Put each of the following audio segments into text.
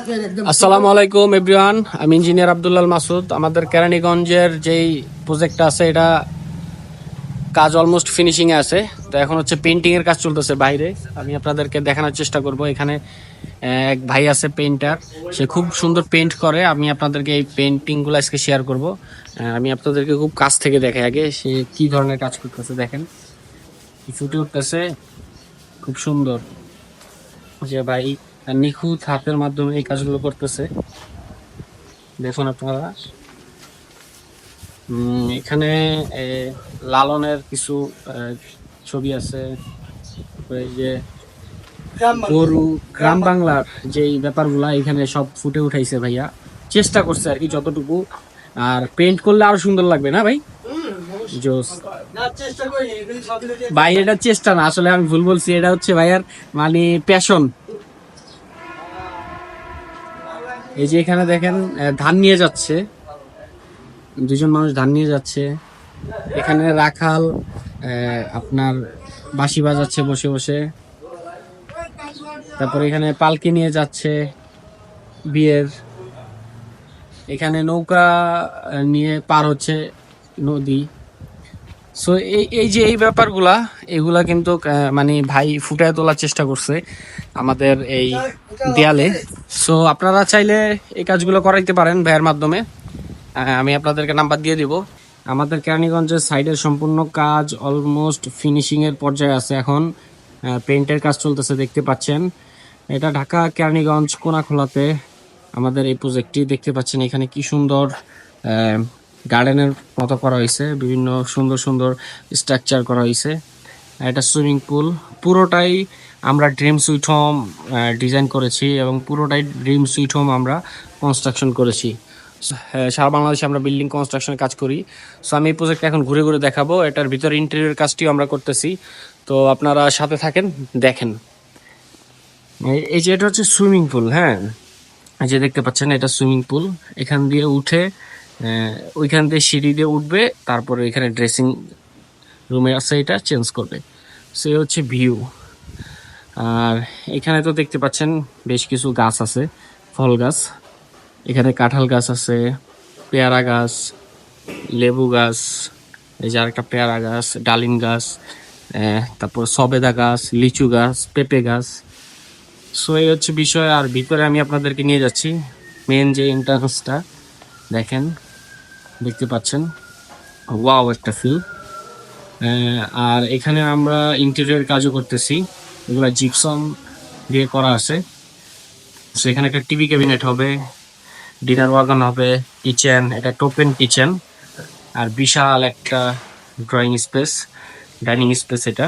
আসসালামু আলাইকুম এভরিওয়ান, আমি ইঞ্জিনিয়ার আব্দুল্লাল মাসুদ। আমাদের কেরানীগঞ্জের যেই প্রজেক্টটা আছে এটা কাজ অলমোস্ট ফিনিশিংয়ে আছে। তো এখন হচ্ছে পেন্টিংয়ের কাজ চলতেছে বাইরে। আমি আপনাদেরকে দেখানোর চেষ্টা করব। এখানে এক ভাই আছে পেইন্টার, সে খুব সুন্দর পেইন্ট করে। আমি আপনাদেরকে এই পেন্টিংগুলো আজকে শেয়ার করব। আমি আপনাদেরকে খুব কাছ থেকে দেখাই আগে সে কি ধরনের কাজ করতেছে। দেখেন কি ফুটে উঠতেছে, খুব সুন্দর। যে ভাই নিখুঁত হাতের মাধ্যমে এই কাজগুলো করতেছে, দেখুন আপনারা। এখানে লালনের কিছু ছবি আছে। এই যে গরু, গ্রাম বাংলার যেই ব্যাপারগুলা এখানে সব ফুটে উঠাইছে ভাইয়া। চেষ্টা করছে আর কি যতটুকু। আর পেন্ট করলে আরো সুন্দর লাগবে না ভাই? জোস ভাই, এটা চেষ্টা না, আসলে আমি ভুল বলছি। এটা হচ্ছে ভাইয়ার মানে প্যাশন। এই যে এখানে দেখেন ধান নিয়ে যাচ্ছে, দুজন মানুষ ধান নিয়ে যাচ্ছে। এখানে রাখাল আপনার বাঁশি বাজাচ্ছে বসে বসে। তারপরে এখানে পালকি নিয়ে যাচ্ছে বিয়ের। এখানে নৌকা নিয়ে পার হচ্ছে নদী। সো এই যে এই ব্যাপারগুলা, এগুলা কিন্তু মানে ভাই ফুটায় তোলার চেষ্টা করছে আমাদের এই দেয়ালে। সো আপনারা চাইলে এই কাজগুলো করাইতে পারেন ভাইয়ের মাধ্যমে। আমি আপনাদেরকে নাম্বার দিয়ে দিব। আমাদের কেরানীগঞ্জের সাইডের সম্পূর্ণ কাজ অলমোস্ট ফিনিশিং এর পর্যায়ে আছে। এখন পেইন্টের কাজ চলতেছে, দেখতে পাচ্ছেন। এটা ঢাকা কেরানীগঞ্জ কোনাখোলাতে আমাদের এই প্রজেক্টটি দেখতে পাচ্ছেন। এখানে কি সুন্দর গার্ডেনের মতো করা হয়েছে, বিভিন্ন সুন্দর সুন্দর স্ট্রাকচার করা হয়েছে। এটা সুইমিং পুল, পুরোটাই আমরা ড্রিম সুইট হোম ডিজাইন করেছি এবং পুরোটাই ড্রিম সুইট হোম আমরা কনস্ট্রাকশন করেছি। সারা বাংলাদেশে আমরা বিল্ডিং কনস্ট্রাকশনের কাজ করি। সো আমি এই প্রজেক্টটা এখন ঘুরে ঘুরে দেখাবো। এটার ভিতরে ইন্টেরিয়র কাজটিও আমরা করতেছি, তো আপনারা সাথে থাকেন, দেখেন। এই যে এটা হচ্ছে সুইমিং পুল, হ্যাঁ, এই যে দেখতে পাচ্ছেন এটা সুইমিং পুল। এখান দিয়ে উঠে ওইখান দিয়ে সিঁড়ি দিয়ে উঠবে, তারপরে এখানে ড্রেসিং রুমে আছে, এটা চেঞ্জ করবে। সো এই হচ্ছে ভিউ। আর এখানে তো দেখতে পাচ্ছেন বেশ কিছু গাছ আছে, ফল গাছ। এখানে কাঁঠাল গাছ আছে, পেয়ারা গাছ, লেবু গাছ, এই যে আরেকটা পেয়ারা গাছ, ডালিম গাছ, তারপর সবেদা গাছ, লিচু গাছ, পেঁপে গাছ। সো এই হচ্ছে বিষয়। আর ভিতরে আমি আপনাদেরকে নিয়ে যাচ্ছি। মেন যে এন্ট্রান্সটা দেখেন, দেখতে পাচ্ছেন, ওয়াও একটা ফিল। আর এখানে আমরা ইন্টেরিয়র কাজও করতেছি, এগুলো জিপসাম দিয়ে করা আছে। সো এখানে একটা টিভি ক্যাবিনেট হবে, ডিনার ওয়াগন হবে, কিচেন, এটা টোপেন কিচেন। আর বিশাল একটা ড্রয়িং স্পেস, ডাইনিং স্পেস, এটা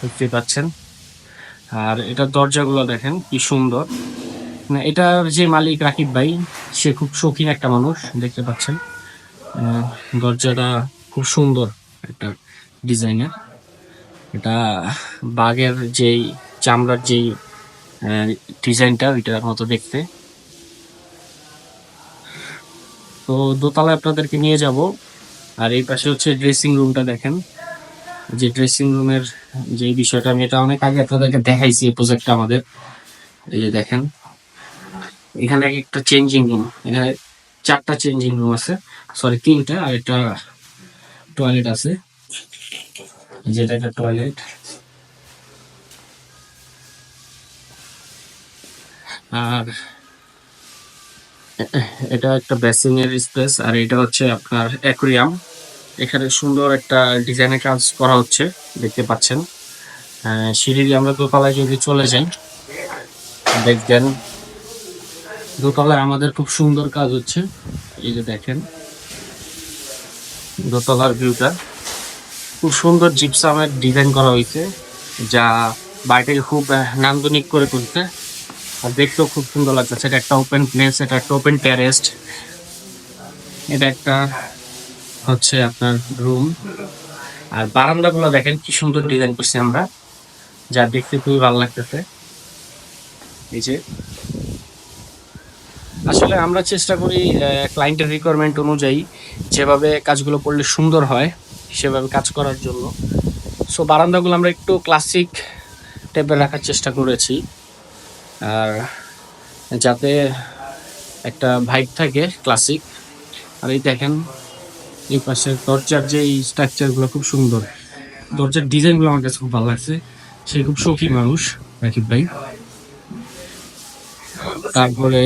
দেখতে পাচ্ছেন। আর এটার দরজাগুলো দেখেন কি সুন্দর। না, এটার যে মালিক রাকিব ভাই, সে খুব শৌখিন একটা মানুষ, দেখতে পাচ্ছেন। দরজাটা খুব সুন্দর একটা ডিজাইনের। এটা বাঘের যেই চামড়ার যেই ডিজাইনটা, ওইটার মতো দেখতে। তো দোতলায় আপনাদেরকে নিয়ে যাব। আর এই পাশে হচ্ছে ড্রেসিং রুমটা দেখেন। যে ড্রেসিং রুমের যে বিষয়টা, আমি এটা অনেক আগে আপনাদেরকে দেখাইছি এই প্রজেক্টটা আমাদের। এই যে দেখেন, এখানে একটা চেঞ্জিং রুম, এখানে 4টা চেঞ্জিং রুম আছে, সরি 3টা, আর একটা টয়লেট আছে, যেটা একটা টয়লেট। আর এটা একটা বেসিং এর স্পেস। আর এটা হচ্ছে আপনার অ্যাকুরিয়াম। এখানে সুন্দর একটা ডিজাইনের কাজ করা হচ্ছে, দেখতে পাচ্ছেন। সিঁড়ি দিয়ে আমরা দোতলায় যদি চলে যাই, দেখবেন দোতলায় আমাদের খুব সুন্দর কাজ হচ্ছে। এই যে দেখেন দোতলার ভিউটা, খুব সুন্দর জিপসামের ডিজাইন করা হয়েছে, যা বাড়িটাকে খুব নান্দনিক করে তুলছে। আর দেখতেও খুব সুন্দর লাগছে। এটা একটা ওপেন প্লেস, এটা একটা ওপেন টেরেস্ট। এটা একটা হচ্ছে আপনার রুম। আর বারান্দাগুলো দেখেন কি সুন্দর ডিজাইন করছি আমরা, যা দেখতে খুবই ভালো লাগতেছে। এই যে আসলে আমরা চেষ্টা করি ক্লায়েন্টের রিকোয়ারমেন্ট অনুযায়ী যেভাবে কাজগুলো করলে সুন্দর হয় সেভাবে কাজ করার জন্য। সো বারান্দাগুলো আমরা একটু ক্লাসিক টাইপের রাখার চেষ্টা করেছি। আর যাতে একটা ভাইব থাকে ক্লাসিক। আর এই দেখেন এই পাশে দরজার যে স্ট্রাকচার গুলো খুব সুন্দর, দরজার ডিজাইন গুলো আমার কাছে খুব ভালো লাগছে। সে খুব শৌখিন মানুষ রাকিব ভাই। তারপরে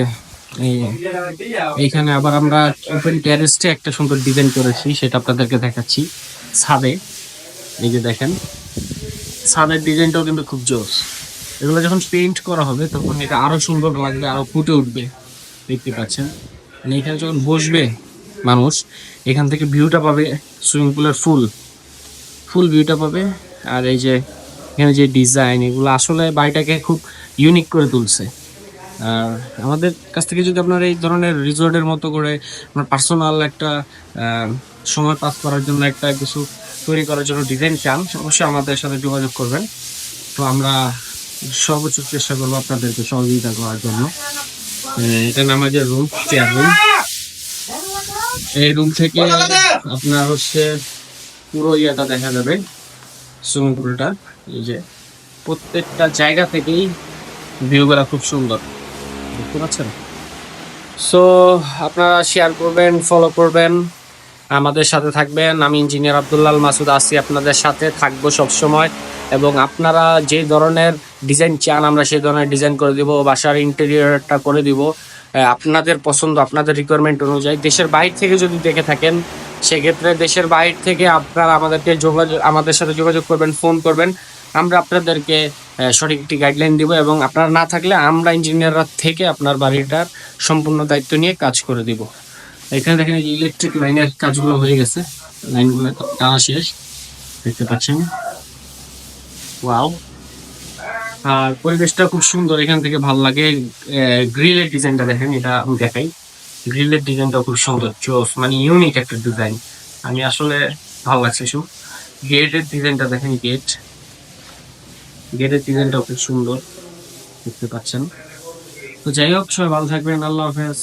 এইখানে আবার আমরা ওপেন টেরেসে একটা সুন্দর ডিজাইন করেছি, সেটা আপনাদেরকে দেখাচ্ছি। ছাদে এই যে দেখেন, ছাদের ডিজাইনটাও কিন্তু খুব জোস। এগুলো যখন পেইন্ট করা হবে তখন এটা আরো সুন্দর লাগবে, আরো ফুটে উঠবে। দেখতে পাচ্ছেন মানে এখানে যখন বসবে মানুষ, এখান থেকে ভিউটা পাবে সুইমিং পুলের ফুল ফুল ভিউটা পাবে। আর এই যে এখানে যে ডিজাইন, এগুলো আসলে বাড়িটাকে খুব ইউনিক করে তুলছে। আর আমাদের কাছ থেকে যদি আপনার এই ধরনের রিসোর্টের মতো করে আপনার পার্সোনাল একটা সময় পাস করার জন্য একটা কিছু তৈরি করার জন্য ডিজাইন চান, অবশ্যই আমাদের সাথে যোগাযোগ করবেন। তো আমরা সর্বোচ্চ চেষ্টা করবো আপনাদেরকে সহযোগিতা করার জন্য। এটা নাম যে রুম, চেয়ার রুম। এই রুম থেকে আপনার হচ্ছে পুরো ইয়েটা দেখা যাবে, সুইমিং পুলটা। এই যে প্রত্যেকটা জায়গা থেকেই ভিউগুলো খুব সুন্দর, দেখতে পাচ্ছেন। সো আপনারা শেয়ার করবেন, ফলো করবেন, আমাদের সাথে থাকবেন। আমি ইঞ্জিনিয়ার আব্দুল্লাহ আল মাসুদ আছি, আপনাদের সাথে থাকবো সবসময়। এবং আপনারা যে ধরনের ডিজাইন চান আমরা সেই ধরনের ডিজাইন করে দিব, বাসার ইন্টেরিয়রটা করে দিব আপনাদের পছন্দ, আপনাদের রিকোয়ারমেন্ট অনুযায়ী। দেশের বাইরে থেকে যদি দেখে থাকেন সেক্ষেত্রে দেশের বাইরে থেকে আপনারা আমাদের সাথে যোগাযোগ করবেন, ফোন করবেন। আমরা আপনাদেরকে সঠিক একটি গাইডলাইন দিব এবং আপনারা না থাকলে আমরা ইঞ্জিনিয়াররা থেকে আপনার বাড়িটার সম্পূর্ণ দায়িত্ব নিয়ে কাজ করে দিব। এখানে দেখেন এই যে ইলেকট্রিক লাইনের কাজগুলো হয়ে গেছে, লাইনগুলো টানা শেষ, দেখতে পাচ্ছেন। ওয়াও! আর পরিবেশটা খুব সুন্দর, এখান থেকে ভালো লাগে। গ্রিলের ডিজাইনটা দেখেন, এটা আমি দেখাই। গ্রিলের ডিজাইনটা খুব সুন্দর, জোস, মানে ইউনিক একটা ডিজাইন। আমি আসলে ভালো লাগছে শুধু। গেটের ডিজাইনটা দেখেন, গেটের ডিজাইনটাও খুব সুন্দর, দেখতে পাচ্ছেন। তো যাই হোক, সবাই ভালো থাকবেন, আল্লাহ হাফেজ।